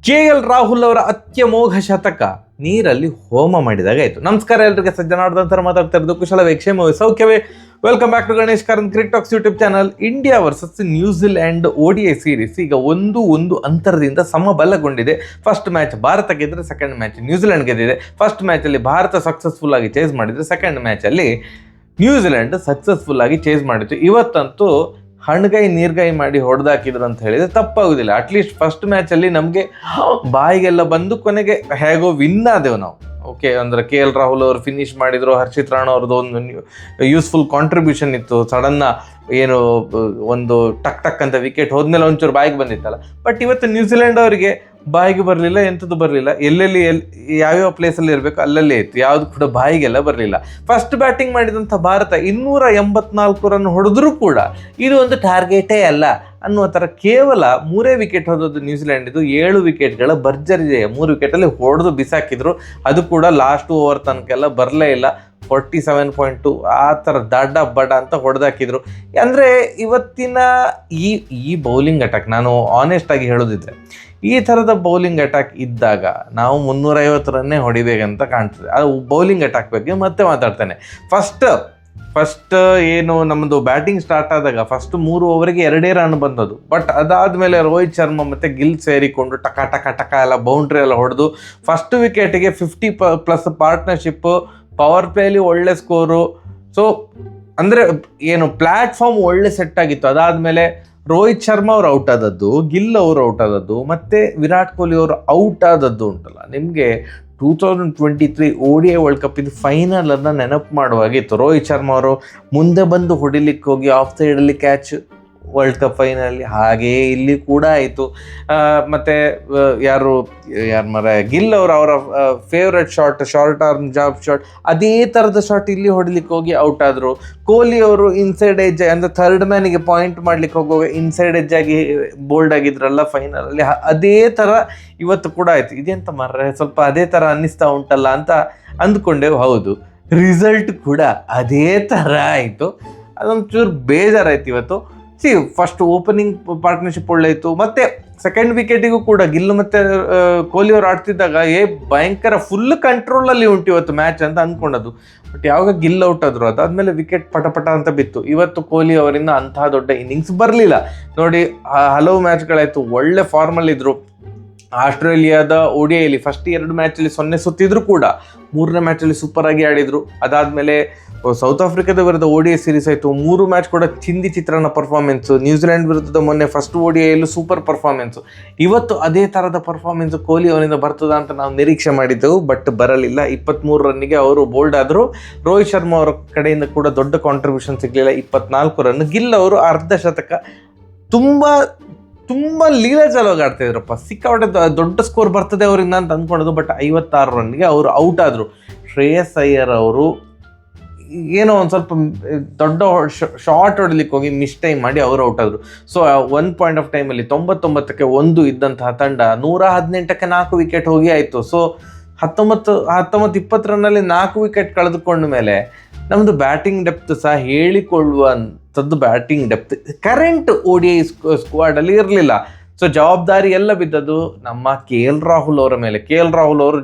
KL Rahul ಅವರ ಅತ್ಯಮೋಘ ಶತಕ ನೀರಲ್ಲಿ ಹೋಮ ಮಾಡಿದಾಗ ಆಯಿತು. ನಮಸ್ಕಾರ ಎಲ್ಲರಿಗೆ, ಸಜ್ಜನಾರ್ದಂತರ ಮಾತಾಡ್ತಾ ಇರೋದು ಕುಶಲವೇ ಕ್ಷೇಮವೇ ಸೌಖ್ಯವೇ. Welcome back to Ganesh Karan Cricketalks YouTube channel. India versus New Zealand ODI series ಈಗ ಒಂದು ಅಂತರದಿಂದ ಸಮಬಲಗೊಂಡಿದೆ. ಫಸ್ಟ್ ಮ್ಯಾಚ್ ಭಾರತ ಗೆದ್ದರೆ ಸೆಕೆಂಡ್ ಮ್ಯಾಚ್ ನ್ಯೂಜಿಲೆಂಡ್ ಗೆದ್ದಿದೆ. ಫಸ್ಟ್ ಮ್ಯಾಚಲ್ಲಿ ಭಾರತ ಸಕ್ಸಸ್ಫುಲ್ ಆಗಿ ಚೇಸ್ ಮಾಡಿದರೆ, ಸೆಕೆಂಡ್ ಮ್ಯಾಚಲ್ಲಿ ನ್ಯೂಜಿಲೆಂಡ್ ಸಕ್ಸಸ್ಫುಲ್ ಆಗಿ ಚೇಸ್ ಮಾಡಿತ್ತು. ಇವತ್ತಂತೂ ಹಣ್ಗಾಯಿ ನೀರ್ಗಾಯಿ ಮಾಡಿ ಹೊಡೆದಾಕಿದ್ರು ಅಂತ ಹೇಳಿದ್ರೆ ತಪ್ಪಾಗುದಿಲ್ಲ. ಅಟ್ಲೀಸ್ಟ್ ಫಸ್ಟ್ ಮ್ಯಾಚಲ್ಲಿ ನಮಗೆ ಬಾಯಿಗೆಲ್ಲ ಬಂದು ಕೊನೆಗೆ ಹೇಗೋ ವಿನ್ ಆದೆವು ನಾವು. ಓಕೆ, ಅಂದರೆ KL ರಾಹುಲ್ ಅವರು ಫಿನಿಶ್ ಮಾಡಿದ್ರು, ಹರ್ಷಿತ್ ರಾಣಾ ಅವ್ರದ್ದು ಒಂದು ಯೂಸ್ಫುಲ್ ಕಾಂಟ್ರಿಬ್ಯೂಷನ್ ಇತ್ತು. ಸಡನ್ನ ಏನು ಒಂದು ಟಕ್ ಅಂತ ವಿಕೆಟ್ ಹೋದ್ಮೇಲೆ ಒಂಚೂರು ಬಾಯಿಗೆ ಬಂದಿತ್ತಲ್ಲ. ಬಟ್ ಇವತ್ತು ನ್ಯೂಜಿಲೆಂಡ್ ಅವರಿಗೆ ಬಾಯಿಗೆ ಬರಲಿಲ್ಲ, ಎಂಥದ್ದು ಬರಲಿಲ್ಲ. ಎಲ್ಲೆಲ್ಲಿ ಯಾವ್ಯಾವ ಪ್ಲೇಸಲ್ಲಿ ಇರಬೇಕು ಅಲ್ಲಲ್ಲೇ ಇತ್ತು, ಯಾವುದು ಕೂಡ ಬಾಯಿಗೆಲ್ಲ ಬರಲಿಲ್ಲ. ಫಸ್ಟ್ ಬ್ಯಾಟಿಂಗ್ ಮಾಡಿದಂಥ ಭಾರತ 284 ರನ್ ಹೊಡೆದ್ರೂ ಕೂಡ ಇದು ಒಂದು ಟಾರ್ಗೆಟೇ ಅಲ್ಲ ಅನ್ನುವ ಥರ ಕೇವಲ 3 ವಿಕೆಟ್ ಹೋದದ್ದು ನ್ಯೂಜಿಲೆಂಡ್. ಇದು 7 ವಿಕೆಟ್ಗಳ ಭರ್ಜರಿ ಜಯ. 3 ವಿಕೆಟಲ್ಲಿ ಹೊಡೆದು ಬಿಸಾಕಿದ್ರು. ಅದು ಕೂಡ ಲಾಸ್ಟ್ ಓವರ್ ತನಕೆಲ್ಲ ಬರಲೇ ಇಲ್ಲ. 47.2 ಆ ಥರ ದಡ್ಡ ಬಡ ಅಂತ ಹೊಡೆದಾಕಿದ್ರು. ಅಂದರೆ ಇವತ್ತಿನ ಈ ಬೌಲಿಂಗ್ ಅಟ್ಯಾಕ್, ನಾನು ಆನೆಸ್ಟ್ ಆಗಿ ಹೇಳೋದಿದ್ರೆ, ಈ ಥರದ ಬೌಲಿಂಗ್ ಅಟ್ಯಾಕ್ ಇದ್ದಾಗ ನಾವು 350 ರನ್ನೇ ಹೊಡಿಬೇಕಂತ ಕಾಣ್ತದೆ. ಅದು ಬೌಲಿಂಗ್ ಅಟ್ಯಾಕ್ ಬಗ್ಗೆ ಮತ್ತೆ ಮಾತಾಡ್ತೇನೆ. ಫಸ್ಟ್ ಏನು ನಮ್ಮದು ಬ್ಯಾಟಿಂಗ್ ಸ್ಟಾರ್ಟ್ ಆದಾಗ ಫಸ್ಟ್ 3 ಓವರಿಗೆ 2 ರನ್ ಬಂದದ್ದು. ಬಟ್ ಅದಾದಮೇಲೆ ರೋಹಿತ್ ಶರ್ಮಾ ಮತ್ತು ಗಿಲ್ ಸೇರಿಕೊಂಡು ಟಕ ಎಲ್ಲ ಬೌಂಡ್ರಿ ಎಲ್ಲ ಹೊಡೆದು ಫಸ್ಟ್ ವಿಕೆಟಿಗೆ 50+ ಪಾರ್ಟ್ನರ್ಶಿಪ್ಪು, ಪವರ್ ಪ್ಲೇಲಿ ಒಳ್ಳೆ ಸ್ಕೋರು. ಸೊ ಅಂದರೆ ಏನು ಪ್ಲ್ಯಾಟ್ಫಾರ್ಮ್ ಒಳ್ಳೆ ಸೆಟ್ ಆಗಿತ್ತು. ಅದಾದಮೇಲೆ ರೋಹಿತ್ ಶರ್ಮಾ ಅವರು ಔಟ್ ಆದದ್ದು, ಗಿಲ್ ಅವರು ಔಟ್ ಆದದ್ದು, ಮತ್ತು ವಿರಾಟ್ ಕೊಹ್ಲಿ ಅವರು ಔಟ್ ಆದದ್ದು ಉಂಟಲ್ಲ, ನಿಮಗೆ 2023 ODI ವರ್ಲ್ಡ್ ಕಪ್ ಇದು ಫೈನಲನ್ನು ನೆನಪು ಮಾಡುವಾಗಿತ್ತು. ರೋಹಿತ್ ಶರ್ಮಾ ಅವರು ಮುಂದೆ ಬಂದು ಹೊಡಿಲಿಕ್ಕೆ ಹೋಗಿ ಆಫ್ ಸೈಡಲ್ಲಿ ಕ್ಯಾಚ್ ವರ್ಲ್ಡ್ ಕಪ್ ಫೈನಲಿ. ಹಾಗೆಯೇ ಇಲ್ಲಿ ಕೂಡ ಆಯಿತು. ಮತ್ತು ಯಾರು ಗಿಲ್ ಅವರು ಅವರ favourite short arm job shot, ಅದೇ ಥರದ ಶಾಟ್ ಇಲ್ಲಿ ಹೊಡಿಲಿಕ್ಕೆ ಹೋಗಿ ಔಟ್ ಆದರು. ಕೊಹ್ಲಿ ಅವರು ಇನ್ಸೈಡ್ ಎಜ್ ಅಂದರೆ ಥರ್ಡ್ ಮ್ಯಾನಿಗೆ ಪಾಯಿಂಟ್ ಮಾಡ್ಲಿಕ್ಕೆ ಹೋಗುವಾಗ ಇನ್ಸೈಡ್ ಎಜ್ ಆಗಿ ಬೋಲ್ಡ್ ಆಗಿದ್ರಲ್ಲ ಫೈನಲಲ್ಲಿ, ಅದೇ ಥರ ಇವತ್ತು ಕೂಡ ಆಯಿತು. ಇದೆಂತ ಸ್ವಲ್ಪ ಅದೇ ಥರ ಅನ್ನಿಸ್ತಾ ಉಂಟಲ್ಲ ಅಂತ ಅಂದ್ಕೊಂಡೆವು. ಹೌದು, ರಿಸಲ್ಟ್ ಕೂಡ ಅದೇ ಥರ ಆಯಿತು. ಅದೊಂಚೂರು ಬೇಜಾರಾಯ್ತು ಇವತ್ತು. ಫಸ್ಟ್ ಓಪನಿಂಗ್ ಪಾರ್ಟ್ನರ್ಶಿಪ್ ಒಳ್ಳೆ ಇತ್ತು. ಮತ್ತು ಸೆಕೆಂಡ್ ವಿಕೆಟಿಗೂ ಕೂಡ ಗಿಲ್ ಮತ್ತು ಕೊಹ್ಲಿ ಅವರು ಆಡ್ತಿದ್ದಾಗ ಭಯಂಕರ ಫುಲ್ ಕಂಟ್ರೋಲಲ್ಲಿ ಉಂಟು ಇವತ್ತು ಮ್ಯಾಚ್ ಅಂತ ಅಂದ್ಕೊಂಡದ್ದು. ಬಟ್ ಯಾವಾಗ ಗಿಲ್ ಔಟ್ ಆದರು ಅದಾದಮೇಲೆ ವಿಕೆಟ್ ಪಟ ಅಂತ ಬಿತ್ತು. ಇವತ್ತು ಕೊಹ್ಲಿ ಅವರಿಂದ ಅಂತಹ ದೊಡ್ಡ ಇನ್ನಿಂಗ್ಸ್ ಬರಲಿಲ್ಲ. ನೋಡಿ, ಹಲವು ಮ್ಯಾಚ್ಗಳಾಯಿತು, ಒಳ್ಳೆ ಫಾರ್ಮಲ್ಲಿದ್ದರು. ಆಸ್ಟ್ರೇಲಿಯಾದ ODIಯಲ್ಲಿ ಫಸ್ಟ್ 2 ಮ್ಯಾಚಲ್ಲಿ 0 ಸುತ್ತಿದ್ರು ಕೂಡ 3ನೇ ಮ್ಯಾಚಲ್ಲಿ ಸೂಪರ್ ಆಗಿ ಆಡಿದರು. ಅದಾದಮೇಲೆ ಸೌತ್ ಆಫ್ರಿಕಾದ ವಿರುದ್ಧ ODI ಸೀರೀಸ್ ಆಯಿತು, 3 ಮ್ಯಾಚ್ ಕೂಡ ಚಿಂದಿ ಚಿತ್ರಾನ್ನ ಪರ್ಫಾರ್ಮೆನ್ಸು. ನ್ಯೂಜಿಲೆಂಡ್ ವಿರುದ್ಧದ ಮೊನ್ನೆ ಫಸ್ಟ್ ODIಯಲ್ಲೂ ಸೂಪರ್ ಪರ್ಫಾರ್ಮೆನ್ಸು. ಇವತ್ತು ಅದೇ ಥರದ ಪರ್ಫಾರ್ಮೆನ್ಸು ಕೊಹ್ಲಿ ಅವರಿಂದ ಬರ್ತದ ಅಂತ ನಾವು ನಿರೀಕ್ಷೆ ಮಾಡಿದ್ದೆವು, ಬಟ್ ಬರಲಿಲ್ಲ. 23 ರನ್ನಿಗೆ ಅವರು ಬೋಲ್ಡ್ ಆದರು. ರೋಹಿತ್ ಶರ್ಮಾ ಅವರ ಕಡೆಯಿಂದ ಕೂಡ ದೊಡ್ಡ ಕಾಂಟ್ರಿಬ್ಯೂಷನ್ ಸಿಗಲಿಲ್ಲ, 24 ರನ್. ಗಿಲ್ ಅವರು ಅರ್ಧ ಶತಕ. ತುಂಬ ಲೀಲಾಜಲವಾಗಿ ಆಡ್ತಾ ಇದ್ರಪ್ಪ, ಸಿಕ್ಕಾಪಟ್ಟೆ ದೊಡ್ಡ ಸ್ಕೋರ್ ಬರ್ತದೆ ಅವರಿಂದ ಅಂತ ಅಂದ್ಕೊಳ್ಳೋದು. ಬಟ್ 56 ರನ್ಗೆ ಅವರು ಔಟ್ ಆದರು. ಶ್ರೇಯಸ್ ಅಯ್ಯರ್ ಅವರು ಏನೋ ಒಂದು ಸ್ವಲ್ಪ ದೊಡ್ಡ ಶಾರ್ಟ್ ಹೊಡಲಿಕ್ಕೆ ಹೋಗಿ ಮಿಸ್ಟೈಮ್ ಮಾಡಿ ಅವರು ಔಟ್ ಆದರು. ಸೊ ಒಂದು ಪಾಯಿಂಟ್ ಆಫ್ ಟೈಮಲ್ಲಿ 99ಕ್ಕೆ 1 ಇದ್ದಂತಹ ತಂಡ 118ಕ್ಕೆ 4 ವಿಕೆಟ್ ಹೋಗಿ ಆಯಿತು. ಸೊ 19-20 ರನ್ನಲ್ಲಿ 4 ವಿಕೆಟ್ ಕಳೆದುಕೊಂಡ ಮೇಲೆ ನಮ್ಮದು ಬ್ಯಾಟಿಂಗ್ ಡೆಪ್ತ್ ಸಹ ಹೇಳಿಕೊಳ್ಳುವಂಥದ್ದು ಬ್ಯಾಟಿಂಗ್ ಡೆಪ್ತ್ ಕರೆಂಟ್ ODI ಸ್ಕ್ವಾಡಲ್ಲಿ ಇರಲಿಲ್ಲ. ಸೊ ಜವಾಬ್ದಾರಿ ಎಲ್ಲ ಬಿದ್ದದ್ದು ನಮ್ಮ KL ರಾಹುಲ್ ಅವರ ಮೇಲೆ. KL ರಾಹುಲ್ ಅವರು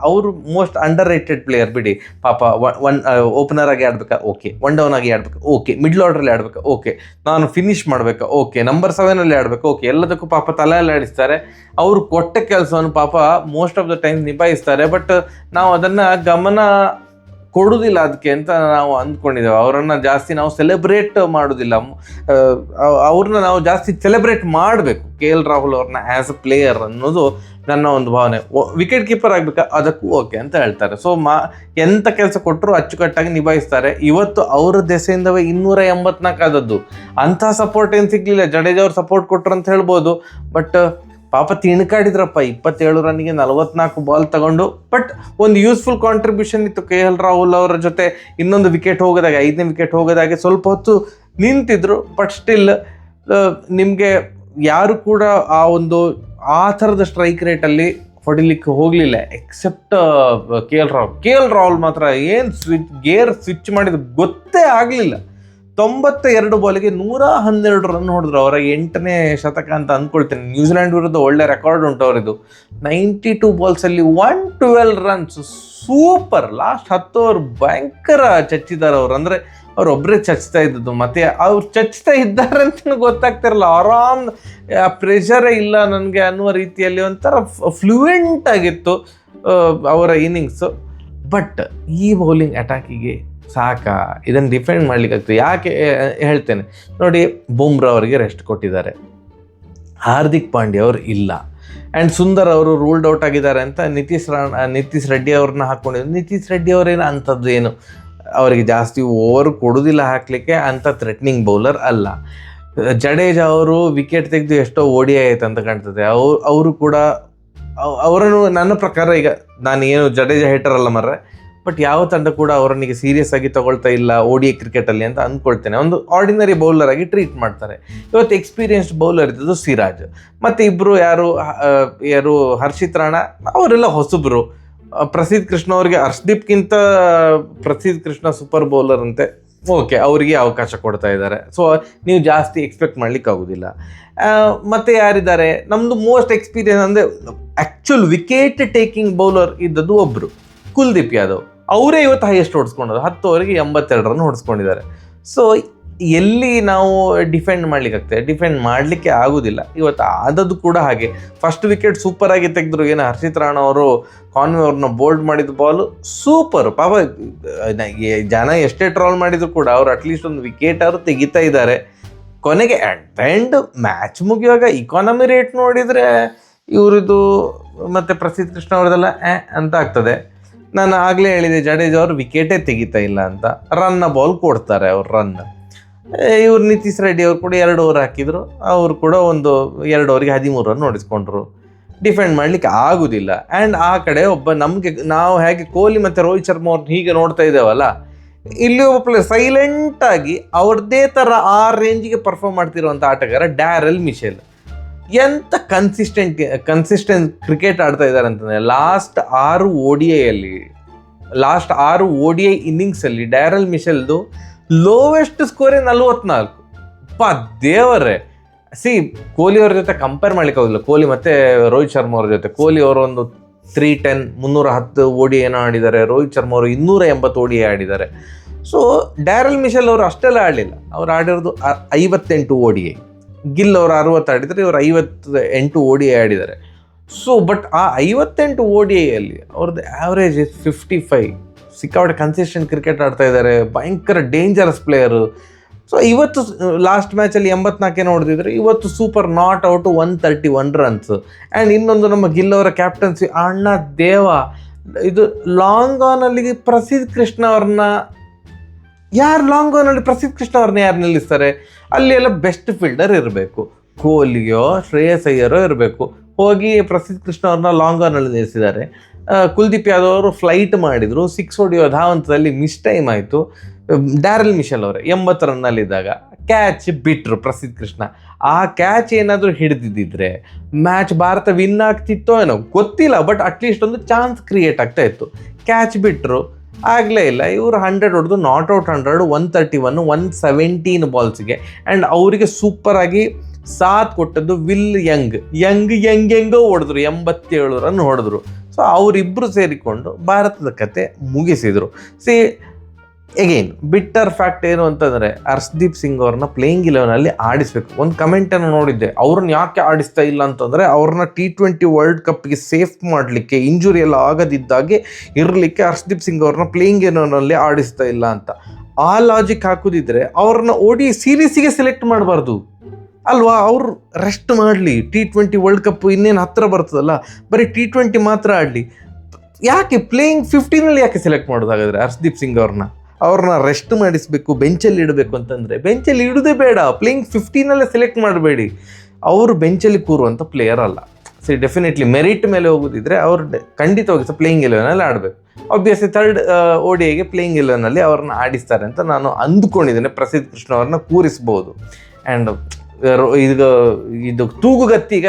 ಅವರು ಮೋಸ್ಟ್ ಅಂಡರ್ ರೇಟೆಡ್ ಪ್ಲೇಯರ್ ಬಿಡಿ. ಪಾಪ ಓಪನರ್ ಆಗಿ ಆಡ್ಬೇಕಾ, ಓಕೆ. 1 ಡೌನ್ ಆಗಿ ಆಡ್ಬೇಕಾ, ಓಕೆ. ಮಿಡ್ಲ್ ಆರ್ಡ್ರಲ್ಲಿ ಆಡ್ಬೇಕಾ, ಓಕೆ. ನಾನು ಫಿನಿಶ್ ಮಾಡಬೇಕಾ, ಓಕೆ. ನಂಬರ್ 7 ಆಡ್ಬೇಕಾ, ಓಕೆ. ಎಲ್ಲದಕ್ಕೂ ಪಾಪ ತಲೆಯಲ್ಲಿ ಆಡಿಸ್ತಾರೆ. ಅವರು ಕೊಟ್ಟ ಕೆಲಸವನ್ನು ಪಾಪ ಮೋಸ್ಟ್ ಆಫ್ ದ ಟೈಮ್ ನಿಭಾಯಿಸ್ತಾರೆ. ಬಟ್ ನಾವು ಅದನ್ನು ಗಮನ ಕೊಡುವುದಿಲ್ಲ ಅದಕ್ಕೆ ಅಂತ ನಾವು ಅಂದ್ಕೊಂಡಿದ್ದೇವೆ. ಅವರನ್ನು ಜಾಸ್ತಿ ನಾವು ಸೆಲೆಬ್ರೇಟ್ ಮಾಡೋದಿಲ್ಲ. ಅವ್ರನ್ನ ನಾವು ಜಾಸ್ತಿ ಸೆಲೆಬ್ರೇಟ್ ಮಾಡಬೇಕು, KL ರಾಹುಲ್ ಅವ್ರನ್ನ ಆ್ಯಸ್ ಅ ಪ್ಲೇಯರ್ ಅನ್ನೋದು ನನ್ನ ಒಂದು ಭಾವನೆ. ವಿಕೆಟ್ ಕೀಪರ್ ಆಗಬೇಕಾ, ಅದಕ್ಕೂ ಓಕೆ ಅಂತ ಹೇಳ್ತಾರೆ. ಸೊ ಎಂಥ ಕೆಲಸ ಕೊಟ್ಟರು ಅಚ್ಚುಕಟ್ಟಾಗಿ ನಿಭಾಯಿಸ್ತಾರೆ. ಇವತ್ತು ಅವರ ದೆಸೆಯಿಂದವೇ 284 ಆದದ್ದು. ಅಂಥ ಸಪೋರ್ಟ್ ಏನು ಸಿಗಲಿಲ್ಲ. ಜಡೇಜಾ ಅವ್ರು ಸಪೋರ್ಟ್ ಕೊಟ್ಟರು ಅಂತ ಹೇಳ್ಬೋದು. ಬಟ್ ಪಾಪ ತಿಣ್ಕಾಡಿದ್ರಪ್ಪ, 27 ರನ್ನಿಗೆ 44 ಬಾಲ್ ತಗೊಂಡು. ಬಟ್ ಒಂದು ಯೂಸ್ಫುಲ್ ಕಾಂಟ್ರಿಬ್ಯೂಷನ್ ಇತ್ತು KL ರಾಹುಲ್ ಅವರ ಜೊತೆ. ಇನ್ನೊಂದು ವಿಕೆಟ್ ಹೋಗೋದಾಗೆ, 5ನೇ ವಿಕೆಟ್ ಹೋಗೋದಾಗೆ ಸ್ವಲ್ಪ ಹೊತ್ತು ನಿಂತಿದ್ರು. ಬಟ್ ಸ್ಟಿಲ್ ನಿಮಗೆ ಯಾರು ಕೂಡ ಆ ಥರದ ಸ್ಟ್ರೈಕ್ ರೇಟಲ್ಲಿ ಹೊಡಿಲಿಕ್ಕೆ ಹೋಗಲಿಲ್ಲ ಎಕ್ಸೆಪ್ಟ್ KL ರಾಹುಲ್ ಮಾತ್ರ ಏನು ಗೇರ್ ಸ್ವಿಚ್ ಮಾಡಿದ ಗೊತ್ತೇ ಆಗಲಿಲ್ಲ. 92 ಬಾಲಿಗೆ 112 ರನ್ ಹೊಡೆದ್ರು. ಅವರ 8ನೇ ಶತಕ ಅಂತ ಅಂದ್ಕೊಳ್ತೇನೆ. ನ್ಯೂಜಿಲೆಂಡ್ ವಿರುದ್ಧ ಒಳ್ಳೆ ರೆಕಾರ್ಡ್ ಉಂಟು ಅವರಿದು. 92 ಬಾಲ್ಸಲ್ಲಿ 112 ರನ್ಸ್, ಸೂಪರ್. ಲಾಸ್ಟ್ 10 ಓವರ್ ಭಯಂಕರ ಚಚ್ಚಿದ್ದಾರೆ ಅವರು. ಅಂದರೆ ಅವರೊಬ್ಬರೇ ಚಚ್ತಾ ಇದ್ದದ್ದು, ಮತ್ತೆ ಅವ್ರು ಚಚ್ತಾ ಇದ್ದಾರೆ ಅಂತ ಗೊತ್ತಾಗ್ತಿರಲ್ಲ. ಆರಾಮ್, ಪ್ರೆಷರೇ ಇಲ್ಲ ನನಗೆ ಅನ್ನುವ ರೀತಿಯಲ್ಲಿ ಒಂಥರ ಫ್ಲೂಯೆಂಟ್ ಆಗಿತ್ತು ಅವರ ಇನ್ನಿಂಗ್ಸು. ಬಟ್ ಈ ಬೌಲಿಂಗ್ ಅಟ್ಯಾಕಿಗೆ ಸಾಕಾ, ಇದನ್ನು ಡಿಫೆಂಡ್ ಮಾಡ್ಲಿಕ್ಕಾಗ್ತದೆ. ಯಾಕೆ ಹೇಳ್ತೇನೆ ನೋಡಿ, ಬುಮ್ರಾ ಅವರಿಗೆ ರೆಸ್ಟ್ ಕೊಟ್ಟಿದ್ದಾರೆ, ಹಾರ್ದಿಕ್ ಪಾಂಡ್ಯ ಅವರು ಇಲ್ಲ, ಆ್ಯಂಡ್ ಸುಂದರ್ ಅವರು ರೂಲ್ಡ್ ಔಟ್ ಆಗಿದ್ದಾರೆ ಅಂತ ನಿತೀಶ್ ರೆಡ್ಡಿ ಅವ್ರನ್ನ ಹಾಕ್ಕೊಂಡಿದ್ರು. ನಿತೀಶ್ ರೆಡ್ಡಿ ಅವರೇನು ಅಂಥದ್ದು ಏನು ಅವರಿಗೆ ಜಾಸ್ತಿ ಓವರ್ ಕೊಡೋದಿಲ್ಲ ಹಾಕಲಿಕ್ಕೆ, ಅಂಥ ಥ್ರೆಟ್ನಿಂಗ್ ಬೌಲರ್ ಅಲ್ಲ. ಜಡೇಜಾ ಅವರು ವಿಕೆಟ್ ತೆಗೆದು ಎಷ್ಟೋ ODI ಆಯ್ತು ಅಂತ ಕಾಣ್ತದೆ. ಅವರು ಕೂಡ ಅವರನ್ನು ನನ್ನ ಪ್ರಕಾರ, ಈಗ ನಾನು ಏನು ಜಡೇಜಾ ಹೇಟರ್ ಅಲ್ಲ ಮರ್ರೆ, ಬಟ್ ಯಾವ ತಂಡ ಕೂಡ ಅವರನ್ನಿಗೆ ಸೀರಿಯಸ್ ಆಗಿ ತಗೊಳ್ತಾ ಇಲ್ಲ ODI ಕ್ರಿಕೆಟಲ್ಲಿ ಅಂತ ಅಂದ್ಕೊಳ್ತೇನೆ. ಒಂದು ಆರ್ಡಿನರಿ ಬೌಲರ್ ಆಗಿ ಟ್ರೀಟ್ ಮಾಡ್ತಾರೆ. ಇವತ್ತು ಎಕ್ಸ್ಪೀರಿಯನ್ಸ್ಡ್ ಬೌಲರ್ ಇದ್ದದ್ದು ಸಿರಾಜ್, ಮತ್ತು ಇಬ್ಬರು ಯಾರು ಹರ್ಷಿತ್ ರಾಣಾ, ಅವರೆಲ್ಲ ಹೊಸಬ್ರು. ಪ್ರಸಿದ್ಧ ಕೃಷ್ಣ ಅವರಿಗೆ ಹರ್ಷದೀಪ್ಗಿಂತ ಪ್ರಸಿದ್ಧ ಕೃಷ್ಣ ಸೂಪರ್ ಬೌಲರ್ ಅಂತೆ. ಓಕೆ, ಅವರಿಗೆ ಅವಕಾಶ ಕೊಡ್ತಾ ಇದ್ದಾರೆ. ಸೊ ನೀವು ಜಾಸ್ತಿ ಎಕ್ಸ್ಪೆಕ್ಟ್ ಮಾಡ್ಲಿಕ್ಕೆ ಆಗೋದಿಲ್ಲ. ಮತ್ತು ಯಾರಿದ್ದಾರೆ, ನಮ್ಮದು ಮೋಸ್ಟ್ ಎಕ್ಸ್ಪೀರಿಯನ್ಸ್ ಅಂದರೆ ಆ್ಯಕ್ಚುಲ್ ವಿಕೆಟ್ ಟೇಕಿಂಗ್ ಬೌಲರ್ ಇದ್ದದ್ದು ಒಬ್ಬರು, ಕುಲ್ದೀಪ್ ಯಾದವ್. ಅವರೇ ಇವತ್ತು ಹೈಯೆಸ್ಟ್ ಹೊಡ್ಸ್ಕೊಂಡದ್ದು, 10 ಓವರಿಗೆ 82 ರನ್ ಹೊಡ್ಸ್ಕೊಂಡಿದ್ದಾರೆ. ಸೊ ಎಲ್ಲಿ ನಾವು ಡಿಫೆಂಡ್ ಮಾಡ್ಲಿಕ್ಕಾಗ್ತದೆ? ಡಿಫೆಂಡ್ ಮಾಡಲಿಕ್ಕೆ ಆಗೋದಿಲ್ಲ. ಇವತ್ತು ಆದದ್ದು ಕೂಡ ಹಾಗೆ. ಫಸ್ಟ್ ವಿಕೆಟ್ ಸೂಪರಾಗಿ ತೆಗೆದ್ರು. ಏನು ಹರ್ಷಿತ್ ರಾಣಾ ಅವರು ಕಾನ್ವೆ ಅವ್ರನ್ನ ಬೋಲ್ಡ್ ಮಾಡಿದ ಬಾಲು ಸೂಪರ್. ಪಾಪ ಜನ ಎಷ್ಟೇ ಟ್ರಾಲ್ ಮಾಡಿದ್ರು ಕೂಡ ಅವರು ಅಟ್ಲೀಸ್ಟ್ ಒಂದು ವಿಕೆಟ್ ಅವರು ತೆಗಿತಾ ಇದ್ದಾರೆ. ಕೊನೆಗೆ ಅಟ್ ಎಂಡ್ ಮ್ಯಾಚ್ ಮುಗಿಯುವಾಗ ಇಕಾನಮಿ ರೇಟ್ ನೋಡಿದರೆ ಇವರಿದು ಮತ್ತು ಪ್ರಸಿದ್ಧ ಕೃಷ್ಣ ಅವ್ರದ್ದೆಲ್ಲ ಅಂತ ಆಗ್ತದೆ. ನಾನು ಆಗಲೇ ಹೇಳಿದೆ, ಜಡೇಜಾ ಅವರು ವಿಕೆಟೇ ತೆಗಿತಾ ಇಲ್ಲ ಅಂತ. ರನ್ನ ಬಾಲ್ ಕೊಡ್ತಾರೆ ಅವ್ರು, ರನ್. ಇವ್ರು ನಿತೀಶ್ ರೆಡ್ಡಿ ಅವರು ಕೂಡ 2 ಓವರ್ ಹಾಕಿದ್ರು. ಅವರು ಕೂಡ ಒಂದು 2 ಓವರಿಗೆ 13 ರನ್ ನೋಡಿಸ್ಕೊಂಡ್ರು. ಡಿಫೆಂಡ್ ಮಾಡಲಿಕ್ಕೆ ಆಗೋದಿಲ್ಲ. ಆ್ಯಂಡ್ ಆ ಕಡೆ ನಾವು ಹೇಗೆ ಕೊಹ್ಲಿ ಮತ್ತು ರೋಹಿತ್ ಶರ್ಮಾ ಅವ್ರನ್ನ ಹೀಗೆ ನೋಡ್ತಾ ಇದ್ದೇವಲ್ಲ, ಇಲ್ಲಿ ಒಬ್ಬ ಪ್ಲೇಯರ್ ಸೈಲೆಂಟಾಗಿ ಅವ್ರದ್ದೇ ಥರ ಆ ರೇಂಜಿಗೆ ಪರ್ಫಾರ್ಮ್ ಮಾಡ್ತಿರುವಂಥ ಆಟಗಾರ ಡ್ಯಾರೆಲ್ ಮಿಶೆಲ್. ಎಂಥ ಕನ್ಸಿಸ್ಟೆಂಟ್ ಕ್ರಿಕೆಟ್ ಆಡ್ತಾ ಇದ್ದಾರೆ ಅಂತಂದರೆ, ಲಾಸ್ಟ್ 6 ODI ಇನ್ನಿಂಗ್ಸಲ್ಲಿ ಡ್ಯಾರೆಲ್ ಮಿಶೆಲ್ದು ಲೋವೆಸ್ಟ್ ಸ್ಕೋರೇ 44. ದೇವರೇ. ಕೊಹ್ಲಿ ಅವ್ರ ಜೊತೆ ಕಂಪೇರ್ ಮಾಡ್ಲಿಕ್ಕೆ ಹೋಗಿಲ್ಲ, ಕೊಹ್ಲಿ ಮತ್ತು ರೋಹಿತ್ ಶರ್ಮಾ ಅವ್ರ ಜೊತೆ. ಕೊಹ್ಲಿ ಅವರು ಒಂದು 310 310 ODI ಏನೋ ಆಡಿದ್ದಾರೆ. ರೋಹಿತ್ ಶರ್ಮಾ ಅವರು 280 ODI ಆಡಿದ್ದಾರೆ. ಸೊ ಡ್ಯಾರೆಲ್ ಮಿಶೆಲ್ ಅವರು ಅಷ್ಟೆಲ್ಲ ಆಡಲಿಲ್ಲ. ಅವ್ರು ಆಡಿರೋದು 58 ODI. ಗಿಲ್ ಅವರು 60 ಆಡಿದರೆ, ಇವರು 58 ODI ಆಡಿದ್ದಾರೆ. ಸೊ ಬಟ್ ಆ 58 ODIಯಲ್ಲಿ ಅವ್ರದ್ದು ಆ್ಯಾವ್ರೇಜ್ 55. ಸಿಕ್ಕಾಪಟ್ಟೆ ಕನ್ಸಿಸ್ಟೆಂಟ್ ಕ್ರಿಕೆಟ್ ಆಡ್ತಾ ಇದ್ದಾರೆ, ಭಯಂಕರ ಡೇಂಜರಸ್ ಪ್ಲೇಯರು. ಸೊ ಇವತ್ತು ಲಾಸ್ಟ್ ಮ್ಯಾಚಲ್ಲಿ 84 ನೋಡಿದ್ರೆ, ಇವತ್ತು super not out 131 runs. And ಇನ್ನೊಂದು ನಮ್ಮ ಗಿಲ್ ಅವರ ಕ್ಯಾಪ್ಟನ್ಸಿ, ಅಣ್ಣ ದೇವ. ಇದು ಲಾಂಗ್ ಆನಲ್ಲಿ ಪ್ರಸಿದ್ಧ ಕೃಷ್ಣ ಅವ್ರನ್ನ ಯಾರು ನಿಲ್ಲಿಸ್ತಾರೆ? ಅಲ್ಲಿ ಎಲ್ಲ ಬೆಸ್ಟ್ ಫೀಲ್ಡರ್ ಇರಬೇಕು. ಕೊಹ್ಲಿಯೋ ಶ್ರೇಯಸ್ ಅಯ್ಯರೋ ಇರಬೇಕು. ಹೋಗಿ ಪ್ರಸಿದ್ಧ ಕೃಷ್ಣ ಅವ್ರನ್ನ ಲಾಂಗ್ ಆನಲ್ಲಿ ನಿಲ್ಲಿಸಿದ್ದಾರೆ. ಕುಲ್ದೀಪ್ ಯಾದವ್ ಅವರು ಫ್ಲೈಟ್ ಮಾಡಿದರು, 6 ಹೊಡೆಯೋ ಧಾವಂತದಲ್ಲಿ ಮಿಸ್ ಟೈಮ್ ಆಯಿತು. ಡ್ಯಾರೆಲ್ ಮಿಶೆಲ್ ಅವರೇ 80 ರನ್ನಲ್ಲಿದ್ದಾಗ ಕ್ಯಾಚ್ ಬಿಟ್ಟರು ಪ್ರಸಿದ್ಧ ಕೃಷ್ಣ. ಆ ಕ್ಯಾಚ್ ಏನಾದರೂ ಹಿಡಿದಿದ್ದರೆ ಮ್ಯಾಚ್ ಭಾರತ ವಿನ್ ಆಗ್ತಿತ್ತೋ ಏನೋ ಗೊತ್ತಿಲ್ಲ, ಬಟ್ ಅಟ್ಲೀಸ್ಟ್ ಒಂದು ಚಾನ್ಸ್ ಕ್ರಿಯೇಟ್ ಆಗ್ತಾ ಇತ್ತು. ಕ್ಯಾಚ್ ಬಿಟ್ಟರು, ಆಗಲೇ ಇಲ್ಲ. ಇವರು 100 ಹೊಡೆದು ನಾಟ್ ಔಟ್ 100, 131, 117 ಬಾಲ್ಸ್ಗೆ. ಆ್ಯಂಡ್ ಅವರಿಗೆ ಸೂಪರಾಗಿ ಸಾಥ್ ಕೊಟ್ಟದ್ದು ವಿಲ್ ಹೆಂಗೋ ಹೊಡೆದ್ರು, 87 ರನ್ ಹೊಡೆದ್ರು. ಸೊ ಅವರಿಬ್ಬರು ಸೇರಿಕೊಂಡು ಭಾರತದ ಕತೆ ಮುಗಿಸಿದರು. ಎಗೈನ್ ಬಿಟ್ಟರ್ ಫ್ಯಾಕ್ಟ್ ಏನು ಅಂತಂದರೆ, ಹರ್ಷದೀಪ್ ಸಿಂಗ್ ಅವ್ರನ್ನ ಪ್ಲೇಯಿಂಗ್ 11ಅಲ್ಲಿ ಆಡಿಸ್ಬೇಕು. ಒಂದು ಕಮೆಂಟನ್ನು ನೋಡಿದ್ದೆ, ಅವ್ರನ್ನ ಯಾಕೆ ಆಡಿಸ್ತಾ ಇಲ್ಲ ಅಂತಂದರೆ, ಅವ್ರನ್ನ T20 ವರ್ಲ್ಡ್ ಕಪ್ಗೆ ಸೇಫ್ ಮಾಡಲಿಕ್ಕೆ, ಇಂಜುರಿ ಎಲ್ಲ ಆಗದಿದ್ದಾಗೆ ಇರಲಿಕ್ಕೆ ಹರ್ಷದೀಪ್ ಸಿಂಗ್ ಅವ್ರನ್ನ ಪ್ಲೇಯಿಂಗ್ 11ಅಲ್ಲಿ ಆಡಿಸ್ತಾ ಇಲ್ಲ ಅಂತ. ಆ ಲಾಜಿಕ್ ಹಾಕೋದಿದ್ರೆ ಅವ್ರನ್ನ ODI ಸೀರೀಸಿಗೆ ಸೆಲೆಕ್ಟ್ ಮಾಡಬಾರ್ದು ಅಲ್ವಾ? ಅವ್ರು ರೆಸ್ಟ್ ಮಾಡಲಿ. T20 ವರ್ಲ್ಡ್ ಕಪ್ ಇನ್ನೇನು ಹತ್ತಿರ ಬರ್ತದಲ್ಲ, ಬರೀ T20 ಮಾತ್ರ ಆಡಲಿ. ಯಾಕೆ ಪ್ಲೇಯಿಂಗ್ 15ಅಲ್ಲಿ ಯಾಕೆ ಸೆಲೆಕ್ಟ್ ಮಾಡೋದಾಗಿದ್ರೆ ಹರ್ಷದೀಪ್ ಸಿಂಗ್ ಅವ್ರನ್ನ ರೆಸ್ಟ್ ಮಾಡಿಸಬೇಕು, ಬೆಂಚಲ್ಲಿ ಇಡಬೇಕು ಅಂತಂದರೆ ಬೆಂಚಲ್ಲಿ ಇಡೋದೇ ಬೇಡ. ಪ್ಲೇಯಿಂಗ್ 15ಅಲ್ಲೇ ಸೆಲೆಕ್ಟ್ ಮಾಡಬೇಡಿ. ಅವರು ಬೆಂಚಲ್ಲಿ ಕೂರುವಂಥ ಪ್ಲೇಯರ್ ಅಲ್ಲ. ಡೆಫಿನೆಟ್ಲಿ ಮೆರಿಟ್ ಮೇಲೆ ಹೋಗೋದಿದ್ರೆ ಅವ್ರು ಖಂಡಿತವಾಗಿ ಪ್ಲೇಯಿಂಗ್ 11ಅಲ್ಲಿ ಆಡಬೇಕು. ಆಬ್ವಿಯಸ್ಲಿ ಥರ್ಡ್ ODIಗೆ ಪ್ಲೇಯಿಂಗ್ 11ಅಲ್ಲಿ ಅವ್ರನ್ನ ಆಡಿಸ್ತಾರೆ ಅಂತ ನಾನು ಅಂದ್ಕೊಂಡಿದ್ದೇನೆ. ಪ್ರಸಿದ್ಧ ಕೃಷ್ಣ ಅವ್ರನ್ನ ಕೂರಿಸ್ಬೋದು. ಆ್ಯಂಡ್ ಇದು ತೂಗುಗತ್ತೀಗ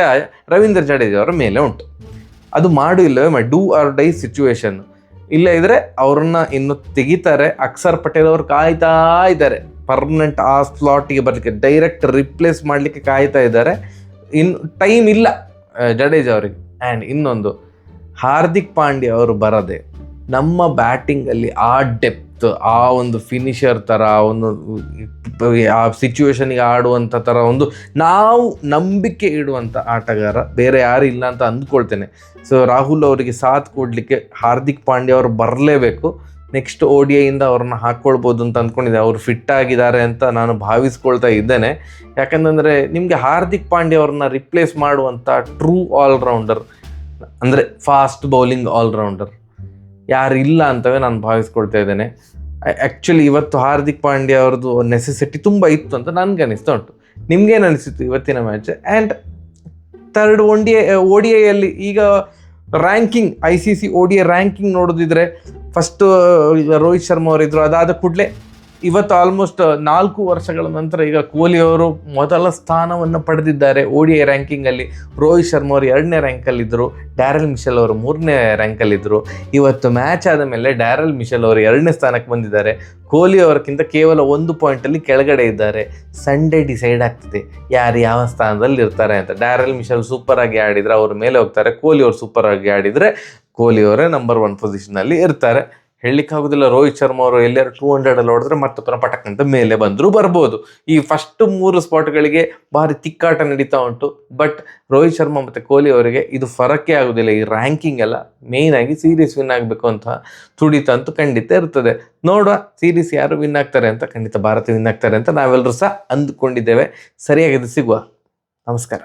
ರವೀಂದ್ರ ಜಡೇಜಾ ಅವರ ಮೇಲೆ ಉಂಟು. ಅದು ಇಲ್ಲವೇ ಡೂ ಆರ್ ಡೈ ಸಿಚುವೇಶನ್. ಇಲ್ಲ ಇದ್ರೆ ಅವ್ರನ್ನ ಇನ್ನು ತೆಗಿತಾರೆ. ಅಕ್ಷರ್ ಪಟೇಲ್ ಅವರು ಕಾಯ್ತಾ ಇದ್ದಾರೆ. ಪರ್ಮನೆಂಟ್ ಆ ಸ್ಲಾಟಿಗೆ ಬರಲಿಕ್ಕೆ, ಡೈರೆಕ್ಟ್ ರಿಪ್ಲೇಸ್ ಮಾಡಲಿಕ್ಕೆ ಕಾಯ್ತಾ ಇದ್ದಾರೆ. ಇನ್ನು ಟೈಮ್ ಇಲ್ಲ ಜಡೇಜಾ ಅವರಿಗೆ. ಆ್ಯಂಡ್ ಇನ್ನೊಂದು, ಹಾರ್ದಿಕ್ ಪಾಂಡ್ಯ ಅವರು ಬರದೆ ನಮ್ಮ ಬ್ಯಾಟಿಂಗಲ್ಲಿ ಆ ಡೆಪ್ತ್, ಆ ಒಂದು ಫಿನಿಷರ್ ಥರ, ಒಂದು ಆ ಸಿಚುವೇಶನ್ಗೆ ಆಡುವಂಥ ಥರ ಒಂದು ನಾವು ನಂಬಿಕೆ ಇಡುವಂಥ ಆಟಗಾರ ಬೇರೆ ಯಾರು ಇಲ್ಲ ಅಂತ ಅಂದ್ಕೊಳ್ತೇನೆ. ಸೊ ರಾಹುಲ್ ಅವರಿಗೆ ಸಾಥ್ ಕೊಡಲಿಕ್ಕೆ ಹಾರ್ದಿಕ್ ಪಾಂಡ್ಯ ಅವರು ಬರಲೇಬೇಕು. ನೆಕ್ಸ್ಟ್ ODIಯಿಂದ ಅವ್ರನ್ನ ಹಾಕ್ಕೊಳ್ಬೋದು ಅಂತ ಅಂದ್ಕೊಂಡಿದ್ದೆ. ಅವರು ಫಿಟ್ ಆಗಿದ್ದಾರೆ ಅಂತ ನಾನು ಭಾವಿಸ್ಕೊಳ್ತಾ ಇದ್ದೇನೆ. ಯಾಕಂತಂದರೆ ನಿಮಗೆ ಹಾರ್ದಿಕ್ ಪಾಂಡ್ಯ ಅವ್ರನ್ನ ರಿಪ್ಲೇಸ್ ಮಾಡುವಂಥ ಟ್ರೂ ಆಲ್ರೌಂಡರ್, ಅಂದರೆ ಫಾಸ್ಟ್ ಬೌಲಿಂಗ್ ಆಲ್ರೌಂಡರ್ ಯಾರು ಇಲ್ಲ ಅಂತವೇ ನಾನು ಭಾವಿಸ್ಕೊಳ್ತಾ ಇದ್ದೇನೆ. ಆ್ಯಕ್ಚುಲಿ ಇವತ್ತು ಹಾರ್ದಿಕ್ ಪಾಂಡ್ಯ ಅವ್ರದ್ದು ನೆಸೆಸಿಟಿ ತುಂಬ ಇತ್ತು ಅಂತ ನನಗೆ ಅನಿಸ್ತಾ ಉಂಟು. ನಿಮ್ಗೇನು ಅನಿಸಿತ್ತು ಇವತ್ತಿನ ಮ್ಯಾಚ್? ಆ್ಯಂಡ್ ಥರ್ಡ್ ODIಯಲ್ಲಿ ಈಗ ರ್ಯಾಂಕಿಂಗ್, ICC ODI ರ್ಯಾಂಕಿಂಗ್ ನೋಡೋದಿದ್ರೆ ಫಸ್ಟು ರೋಹಿತ್ ಶರ್ಮಾ ಅವರಿದ್ದರು. ಅದಾದ ಕೂಡಲೇ ಇವತ್ತು ಆಲ್ಮೋಸ್ಟ್ 4 ವರ್ಷಗಳ ನಂತರ ಈಗ ಕೊಹ್ಲಿ ಅವರು ಮೊದಲ ಸ್ಥಾನವನ್ನು ಪಡೆದಿದ್ದಾರೆ ODI ರ್ಯಾಂಕಿಂಗಲ್ಲಿ. ರೋಹಿತ್ ಶರ್ಮಾ ಅವರು 2ನೇ ರ್ಯಾಂಕಲ್ಲಿದ್ದರು, ಡ್ಯಾರೆಲ್ ಮಿಶೆಲ್ ಅವರು 3ನೇ ರ್ಯಾಂಕಲ್ಲಿದ್ದರು. ಇವತ್ತು ಮ್ಯಾಚ್ ಆದ ಮೇಲೆ ಡ್ಯಾರೆಲ್ ಮಿಶೆಲ್ ಅವರು 2ನೇ ಸ್ಥಾನಕ್ಕೆ ಬಂದಿದ್ದಾರೆ. ಕೊಹ್ಲಿ ಅವರಕ್ಕಿಂತ ಕೇವಲ 1 ಪಾಯಿಂಟಲ್ಲಿ ಕೆಳಗಡೆ ಇದ್ದಾರೆ. ಸಂಡೇ ಡಿಸೈಡ್ ಆಗ್ತದೆ ಯಾರು ಯಾವ ಸ್ಥಾನದಲ್ಲಿ ಇರ್ತಾರೆ ಅಂತ. ಡ್ಯಾರೆಲ್ ಮಿಶೆಲ್ ಸೂಪರ್ ಆಗಿ ಆಡಿದರೆ ಅವ್ರ ಮೇಲೆ ಹೋಗ್ತಾರೆ, ಕೊಹ್ಲಿ ಅವರು ಸೂಪರ್ ಆಗಿ ಆಡಿದರೆ ಕೊಹ್ಲಿ ಅವರೇ ನಂಬರ್ 1 ಪೊಸಿಷನಲ್ಲಿ ಇರ್ತಾರೆ. ಹೇಳಲಿಕ್ಕಾಗೋದಿಲ್ಲ, ರೋಹಿತ್ ಶರ್ಮಾ ಅವರು ಎಲ್ಲರೂ 200 ಹೊಡೆದ್ರೆ ಮತ್ತೆ ಪುನಃ ಪಟಕ್ಕಂತ ಮೇಲೆ ಬರ್ಬೋದು. ಈ ಫಸ್ಟ್ 3 ಸ್ಪಾಟ್ಗಳಿಗೆ ಭಾರಿ ತಿಕ್ಕಾಟ ನಡೀತಾ ಉಂಟು. ಬಟ್ ರೋಹಿತ್ ಶರ್ಮಾ ಮತ್ತು ಕೊಹ್ಲಿ ಅವರಿಗೆ ಇದು ಫರಕ್ಕೆ ಆಗೋದಿಲ್ಲ. ಈ ರ್ಯಾಂಕಿಂಗ್ ಎಲ್ಲ ಮೇಯ್ನ್ ಆಗಿ ಸೀರೀಸ್ ವಿನ್ ಆಗಬೇಕು ಅಂತ ತುಡಿತ ಅಂತೂ ಖಂಡಿತ ಇರ್ತದೆ. ನೋಡುವ ಸೀರೀಸ್ ಯಾರು ವಿನ್ ಆಗ್ತಾರೆ ಅಂತ. ಖಂಡಿತ ಭಾರತ ವಿನ್ ಆಗ್ತಾರೆ ಅಂತ ನಾವೆಲ್ಲರೂ ಸಹ ಅಂದ್ಕೊಂಡಿದ್ದೇವೆ. ಸರಿಯಾಗಿದೆ, ಸಿಗುವ. ನಮಸ್ಕಾರ.